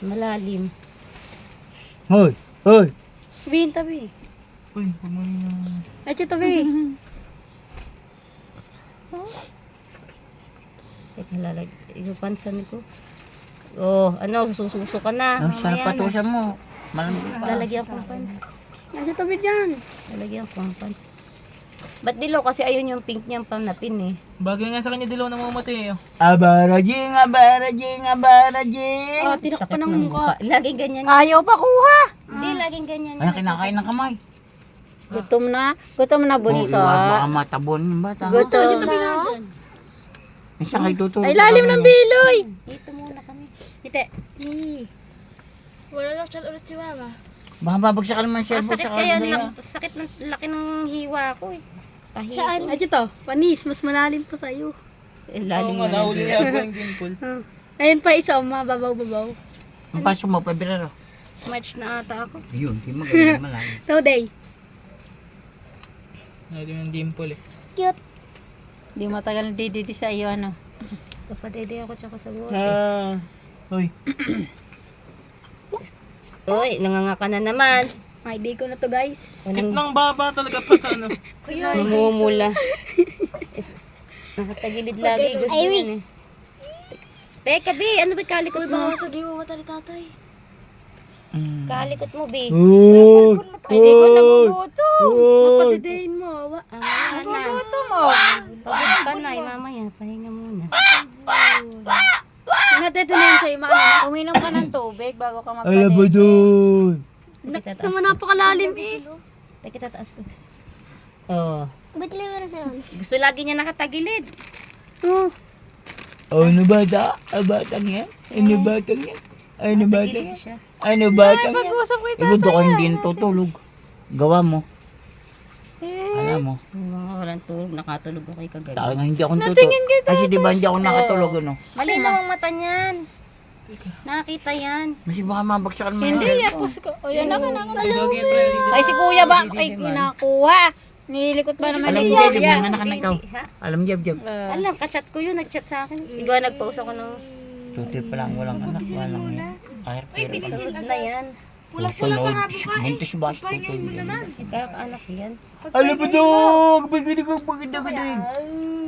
Malalim. Hoy! Hoy! Sabihin tabi. Uy, huwag mo rin Ay, siya tabi. Teka, ipapansan ko. Oh, ano, sususo ka na. Ang sarap Mamaya na. patusan mo. Malamig pa. Lalagyan ko ng pants. Ay, siya tabi dyan. Lalagyan ko ng pants. Ba't dilaw? Kasi ayun yung pink niyang panapin eh. Bagay nga sa kanya dilaw na mamatay eh. Abarajing, abarajing, abarajing. Oh, tinak pa Sakit ng mukha. Laging ganyan. Ayaw pa kuha. Hindi, laging ganyan. Ano kinakain ng kamay? Gutom na. Gutom na bunso. Baka matabon yung bata. Ay, Gutom siya tabi na. nga dyan. Isa kayo tutulog. Ay, lalim ng biloy. Dito muna kami. Ite. Wala lang siya ulit si mama. Baka babagsak ka naman Ah, cellphone sakit sa kaya kanila. sakit ng laki ng hiwa ko eh. Tahi Saan? ko. Ay, to. Panis. Mas malalim pa sa'yo. Eh, Oo lalim nga, na nahuli niya ako yung dimple. Ayun pa isa, mababaw-babaw. Ang pasok mo, Pebrero. March na ata ako. Yun, di magaling malalim. Today. Nahuli yung dimple eh. Cute. Di matagal na dididi sa iyo, ano. Papadede ako tsaka sa bote. Ah. Uy, Uy, nangangaka na naman. Ay, day ko na to, guys. skip ng baba talaga pa sa ano. Namumula. Nakatagilid lagi. Gusto yan eh. Teka, Bi. Ano ba kalikot mo? Masagi mo mata ni tatay. Kalikot mo, Bi. Ay, di ko nagugutom. Mapatidayin mo, awa. Nagugutom mo. Pagod ka na, mamaya. Pahinga muna. Natitinayin sa'yo, maano. Uminom ka ng tubig bago ka Ala ba magpadede. doon? Next naman napakalalim eh. Teka, tataas ko. Oh. Ba't liwara na yun? Gusto lagi niya nakatagilid. Oh. Ano bata? Ano batang yan? Ano batang yan? Ano batang Tagilid yan? siya. Ano batang yan? Pag-usap ko ito. Igudo ko hindi natutulog. Gawa mo. Alam mo. Yung mga walang tulog, nakatulog ako kay kagabi. Taka nga hindi ako natutulog. Kasi di ba hindi ako nakatulog ano? Malinaw ang mata niyan. Nakakita yan. Kasi baka mabagsakan mo. Hindi, yapos ko. O, yan ako na. Gagawin pala dito. Ay, si kuya ba? Ay, kinakuha. Nilikot ba naman Alam ni mo, Jeb, kuya? yung anak na ikaw. Ha? Alam mo, Jeb. Alam, kachat ko yun. Nag-chat sa akin. Ikaw nag-post ako ng Tutoy pa lang, walang anak, walang kahit pero. sunod na yan. Susunod. Buntis ba si Tutoy? Kaya anak yan. Alam mo doon! Kapag ko pagkita ko din.